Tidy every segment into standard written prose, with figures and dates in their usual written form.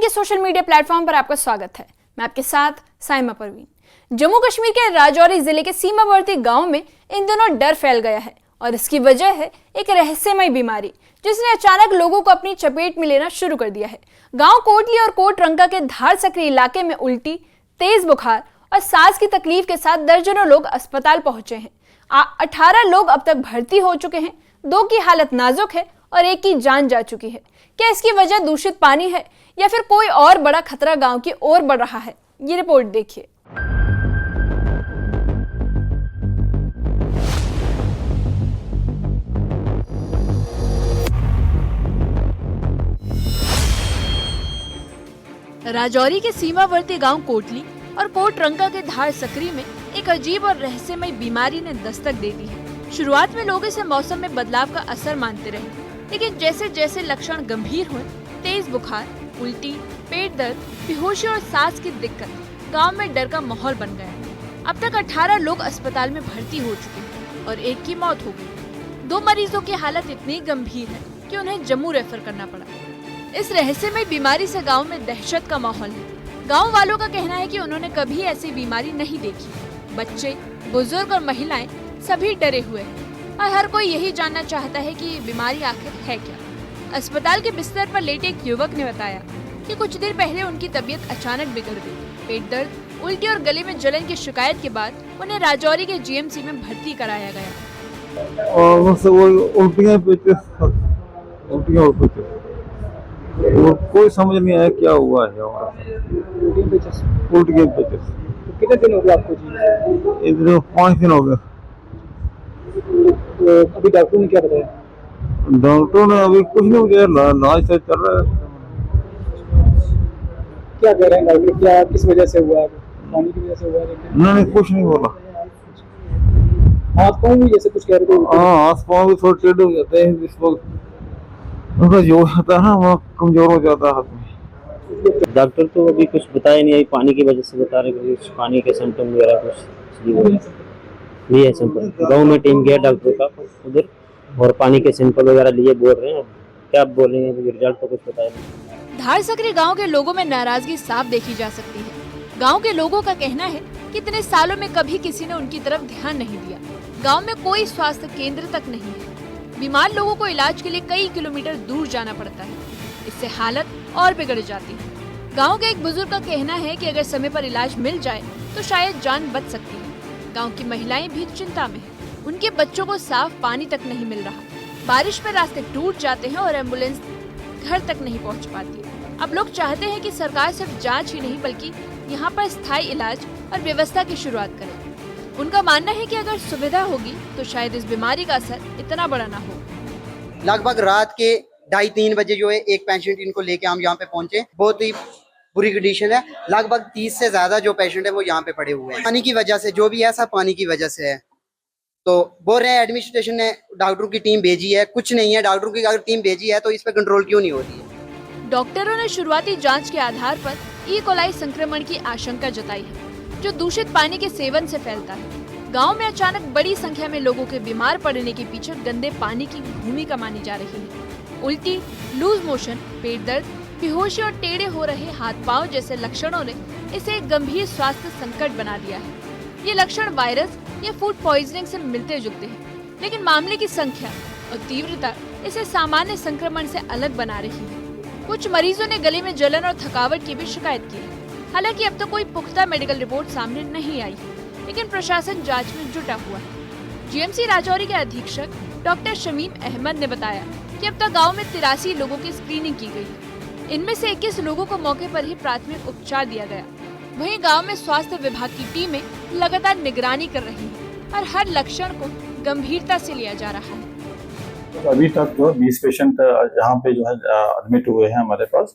के social media platform पर आपका स्वागत है। मैं आपके साथ साइमा परवीन। जम्मू कश्मीर के राजौरी जिले के सीमावर्ती गांव में इन दिनों डर फैल गया है और इसकी वजह है एक रहस्यमय बीमारी जिसने अचानक लोगों को अपनी चपेट में लेना शुरू कर दिया है। गांव कोटली और कोटरंका के धार सकरी इलाके में उल्टी, तेज बुखार और सांस की तकलीफ के साथ दर्जनों लोग अस्पताल पहुंचे हैं। 18 लोग अब तक भर्ती हो चुके हैं, 2 की हालत नाजुक है और 1 की जान जा चुकी है। क्या इसकी वजह दूषित पानी है या फिर कोई और बड़ा खतरा गांव की ओर बढ़ रहा है? ये रिपोर्ट देखिए। राजौरी के सीमावर्ती गांव कोटली और कोटरंका के धार सकरी में एक अजीब और रहस्यमय बीमारी ने दस्तक दे दी है। शुरुआत में लोग इसे मौसम में बदलाव का असर मानते रहे, लेकिन जैसे जैसे लक्षण गंभीर हुए, तेज बुखार, उल्टी, पेट दर्द, बेहोशी और सांस की दिक्कत, गांव में डर का माहौल बन गया। अब तक 18 लोग अस्पताल में भर्ती हो चुके हैं और 1 की मौत हो गई। 2 मरीजों की हालत इतनी गंभीर है कि उन्हें जम्मू रेफर करना पड़ा। इस रहस्यमय बीमारी से गांव में दहशत का माहौल है। गांव वालों का कहना है कि उन्होंने कभी ऐसी बीमारी नहीं देखी। बच्चे, बुजुर्ग और महिलाएं सभी डरे हुए हैं और हर कोई यही जानना चाहता है कि ये बीमारी आखिर है क्या। अस्पताल के बिस्तर पर लेटे एक युवक ने बताया कि कुछ देर पहले उनकी तबीयत अचानक बिगड़ गई। पेट दर्द, उल्टी और गले में जलन की शिकायत के बाद उन्हें राजौरी के जीएमसी में भर्ती कराया गया। और कोई समझ नहीं आया क्या हुआ है। कितने दिन हो गए आपको जी? इधर 5 दिन हो गए। तो अभी डॉक्टर ने क्या बताया? डॉक्टर ने अभी कुछ नहीं किया, इलाज से चल रहा है। क्या कह रहे हैं डॉक्टर? क्या किस वजह से हुआ है? पानी की वजह से हुआ है? नहीं, कुछ नहीं बोला। हाथ पाँव भी जैसे कुछ कह रहे थे? हाँ, हाथ पाँव भी थोड़े टेढ़े हो जाते हैं इस वक्त। उनका जो होता है ना वो कमजोर हो जाता है हाथ में। डॉक्टर तो अभी कुछ बताया नहीं, पानी की वजह से बता रहे कुछ पानी के सिम्टम वगैरह कुछ भी है सिंपल। गाँव में टीम गया डॉक्टर का उधर और पानी के सैंपल वगैरह लिए बोल रहे हैं। क्या बोल रहे हैं रिजल्ट तो कुछ बताया नहीं। धार सकरी गांव के लोगों में नाराजगी साफ देखी जा सकती है। गांव के लोगों का कहना है कि इतने सालों में कभी किसी ने उनकी तरफ ध्यान नहीं दिया। गांव में कोई स्वास्थ्य केंद्र तक नहीं है। बीमार लोगों को इलाज के लिए कई किलोमीटर दूर जाना पड़ता है। इससे हालत और बिगड़ जाती है। गांव के एक बुजुर्ग का कहना है कि अगर समय पर इलाज मिल जाए तो शायद जान बच सकती है। गांव की महिलाएं भी चिंता में हैं। उनके बच्चों को साफ पानी तक नहीं मिल रहा। बारिश में रास्ते टूट जाते हैं और एम्बुलेंस घर तक नहीं पहुंच पाती। अब लोग चाहते हैं कि सरकार सिर्फ जांच ही नहीं बल्कि यहाँ पर स्थायी इलाज और व्यवस्था की शुरुआत करे। उनका मानना है कि अगर सुविधा होगी तो शायद इस बीमारी का असर इतना बड़ा ना हो। लगभग रात के 2:30-3 बजे जो है एक पेशेंट इनको लेके हम यहाँ पे पहुंचे। बहुत ही बुरी कंडीशन है। लगभग 30 से ज्यादा जो पेशेंट है वो यहाँ पे पड़े हुए हैं। पानी की वजह से जो भी है सब पानी की वजह से है। तो बोल रहे हैं एडमिनिस्ट्रेशन ने डॉक्टरों की टीम भेजी है, कुछ नहीं है। डॉक्टरों की अगर टीम भेजी है तो इस पर कंट्रोल क्यों नहीं हो रही है? डॉक्टरों ने शुरुआती जांच के आधार पर ई कोलाई संक्रमण की आशंका जताई है जो दूषित पानी के सेवन से फैलता है। गांव में अचानक बड़ी संख्या में लोगों के बीमार पड़ने के पीछे गंदे पानी की भूमिका मानी जा रही है। उल्टी, लूज मोशन, पेट दर्द, बेहोशी और टेढ़े हो रहे हाथ पांव जैसे लक्षणों ने इसे एक गंभीर स्वास्थ्य संकट बना दिया है। ये लक्षण वायरस या फूड पॉइजनिंग से मिलते जुलते हैं, लेकिन मामले की संख्या और तीव्रता इसे सामान्य संक्रमण से अलग बना रही है। कुछ मरीजों ने गले में जलन और थकावट की भी शिकायत की है। हालांकि अब तक कोई पुख्ता मेडिकल रिपोर्ट सामने नहीं आई, लेकिन प्रशासन जांच में जुटा हुआ है। जीएमसी राजौरी के अधीक्षक डॉक्टर शमीम अहमद ने बताया कि अब तक गांव में 83 लोगों की स्क्रीनिंग की गई। इनमें से 21 लोगों को मौके पर ही प्राथमिक उपचार दिया गया। वहीं गांव में स्वास्थ्य विभाग की टीमें लगातार निगरानी कर रही हैं और हर लक्षण को गंभीरता से लिया जा रहा है। अभी तक जो 20 पेशेंट यहाँ पे जो है एडमिट हुए हैं हमारे पास,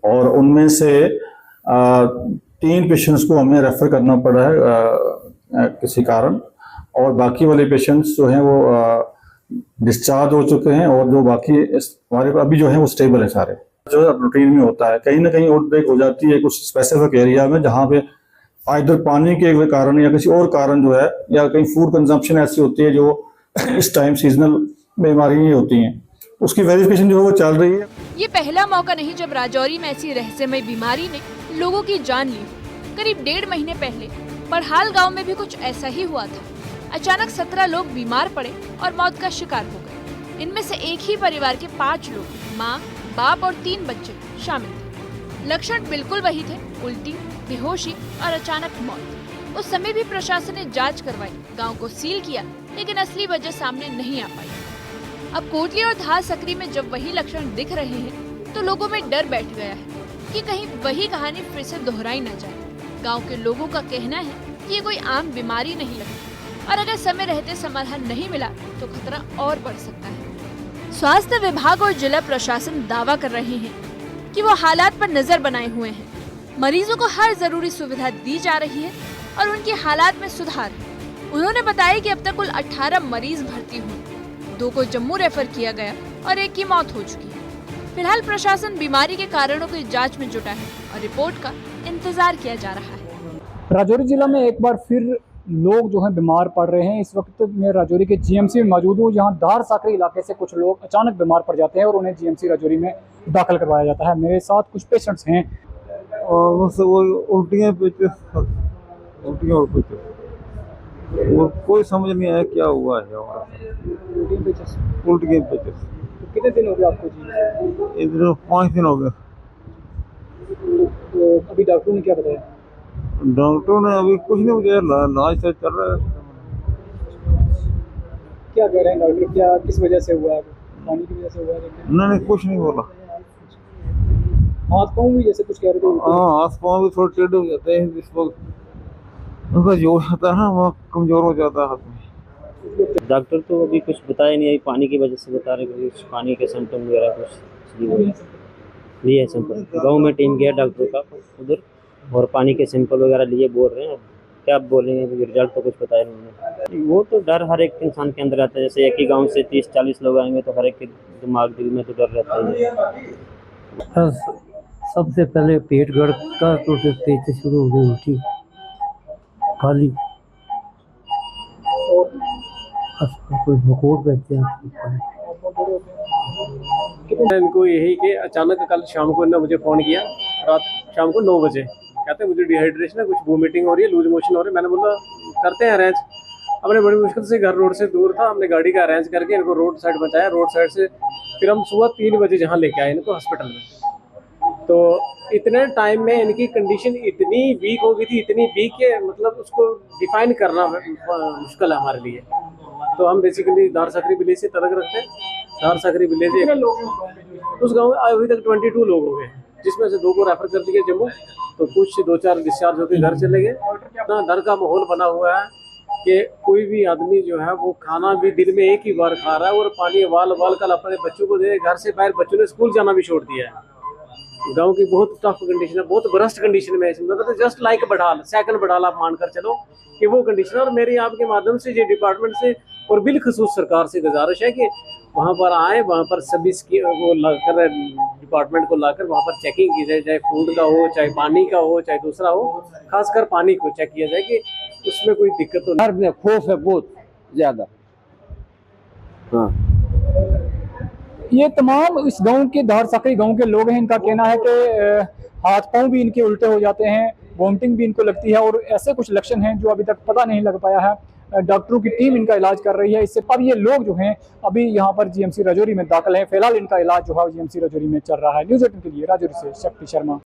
और उनमें से 3 पेशेंट्स को हमें रेफर करना पड़ा है किसी कारण, और बाकी वाले पेशेंट्स जो हैं वो डिस्चार्ज हो चुके हैं, और जो बाकी हमारे पास अभी जो है वो स्टेबल है सारे। जो रूटीन में होता है, कहीं ना कहीं आउटब्रेक हो जाती है कुछ स्पेसिफिक एरिया में जहाँ पे आइदर पानी के कारण या किसी और कारण जो है, या कहीं फूड कंजम्पशन ऐसी होती है जो इस टाइम सीजनल बीमारी होती हैं, उसकी वेरिफिकेशन जो है वो चल रही है। ये पहला मौका नहीं जब राजौरी में ऐसी रहस्यमय बीमारी ने लोगों की जान ली। करीब 1.5 महीने पहले पड़हाल गांव में भी कुछ ऐसा ही हुआ था। अचानक 17 लोग बीमार पड़े और मौत का शिकार हो गए। इनमें से एक ही परिवार के 5 लोग, माँ, बाप और 3 बच्चे शामिल थे। लक्षण बिल्कुल वही थे, उल्टी, बेहोशी और अचानक मौत। उस समय भी प्रशासन ने जांच करवाई, गांव को सील किया, लेकिन असली वजह सामने नहीं आ पाई। अब कोटली और धार सकरी में जब वही लक्षण दिख रहे हैं तो लोगों में डर बैठ गया है कि कहीं वही कहानी फिर से दोहराई न जाए। गांव के लोगों का कहना है कि ये कोई आम बीमारी नहीं लगती और अगर समय रहते समाधान नहीं मिला तो खतरा और बढ़ सकता है। स्वास्थ्य विभाग और जिला प्रशासन दावा कर रहे हैं कि वो हालात पर नजर बनाए हुए हैं। मरीजों को हर जरूरी सुविधा दी जा रही है और उनके हालात में सुधार है। उन्होंने बताया कि अब तक कुल 18 मरीज भर्ती हुए, 2 को जम्मू रेफर किया गया और 1 की मौत हो चुकी है। फिलहाल प्रशासन बीमारी के कारणों की जांच में जुटा है और रिपोर्ट का इंतजार किया जा रहा है। राजौरी जिला में एक बार फिर लोग जो हैं बीमार पड़ रहे हैं। इस वक्त मैं राजौरी के जीएमसी में मौजूद हूँ, जहाँ धार साकरी इलाके से कुछ लोग अचानक बीमार पड़ जाते हैं और उन्हें जीएमसी राजौरी में दाखिल करवाया जाता है। मेरे साथ कुछ पेशेंट्स हैं और बस वो उल्टियाँ और और कोई समझ नहीं आया क्या हुआ है। उल्टियाँ पेचस तो कितने दिन हो गए आपको जी? इधर 5 दिन हो गए। तो अभी डॉक्टरों ने क्या बताया? डॉक्टरों ने अभी कुछ नहीं मुझे इलाज से चल रहा है। क्या कह रहे हैं डॉक्टर, क्या किस वजह से हुआ है? पानी की वजह से हुआ है? उन्होंने कुछ नहीं बोला। हाथ पाँव भी जैसे कुछ कह रहे थे? हाँ, हाथ पाँव भी थोड़े टेढ़े हो जाते हैं जिस वक्त उनका जोश आता है ना, वो कमजोर हो जाता है हाथ में। डॉक्टर तो अभी कुछ बताया नहीं, अभी पानी की वजह से बता रहे कुछ पानी के सिम्टम वगैरह कुछ लिए सैंपल। गाँव में टीम गया डॉक्टर का उधर और पानी के सैंपल वगैरह लिए, बोल रहे हैं क्या बोलेंगे, रिजल्ट तो कुछ बताया नहीं। वो तो डर हर एक इंसान के अंदर आता है। जैसे एक ही गांव से 30-40 लोग आएंगे तो हर एक के दिमाग दिल में तो डर रहता है। सबसे पहले पेट गड़ का तो फिर पेट से शुरू हो गई उल्टी खाली कोई बकोट बैठते हैं। इनको यही कि अचानक कल शाम को इन्होंने मुझे फ़ोन किया, रात शाम को 9 बजे, कहते हैं मुझे डिहाइड्रेशन है, कुछ वोमिटिंग हो रही है, लूज मोशन हो रही है। मैंने बोला करते हैं अरेंज। हमने बड़ी मुश्किल से, घर रोड से दूर था, हमने गाड़ी का अरेंज करके इनको रोड साइड पहुँचाया। रोड साइड से फिर हम सुबह 3 बजे जहाँ लेके आए इनको हॉस्पिटल में। तो इतने टाइम में इनकी कंडीशन इतनी वीक हो गई थी, इतनी वीक के मतलब उसको डिफाइन करना मुश्किल है हमारे लिए। तो हम बेसिकली धार सकरी विलेज से तलक रखते हैं। धार सकरी विलेज उस गांव में अभी तक 22 लोग हो गए, जिसमें से 2 को रेफर कर दिया जम्मू, तो कुछ 2-4 डिस्चार्ज होकर घर चले गए। इतना डर का माहौल बना हुआ है कि कोई भी आदमी जो है वो खाना भी दिन में एक ही बार खा रहा है और पानी उबाल कर अपने बच्चों को दे। घर से बाहर बच्चों ने स्कूल जाना भी छोड़ दिया है। गांव की बहुत टफ कंडीशन है, बहुत वर्स्ट कंडीशन में, मतलब just like Boral, second Boral आप मानकर चलो कि वो कंडीशन है। और मेरी आपके माध्यम से ये डिपार्टमेंट से और बिलखसूस सरकार से गुजारिश है कि वहाँ पर आए, वहाँ पर सभी वो लाकर डिपार्टमेंट को लाकर वहाँ पर चेकिंग की जाए, चाहे फूड का हो, चाहे पानी का हो, चाहे दूसरा हो, खासकर पानी को चेक किया जाए कि उसमें कोई दिक्कत तो नहीं। खौफ है बहुत ज्यादा। हाँ, ये तमाम इस गांव के धार साकरी गांव के लोग हैं। इनका कहना है कि हाथ पांव भी इनके उल्टे हो जाते हैं, वॉमिटिंग भी इनको लगती है और ऐसे कुछ लक्षण हैं जो अभी तक पता नहीं लग पाया है। डॉक्टरों की टीम इनका इलाज कर रही है। इससे अब ये लोग जो हैं अभी यहाँ पर जीएमसी राजौरी में दाखिल हैं। फिलहाल इनका इलाज जो है जीएमसी राजौरी में चल रहा है। न्यूज़ 18 के लिए राजौरी से शक्ति शर्मा।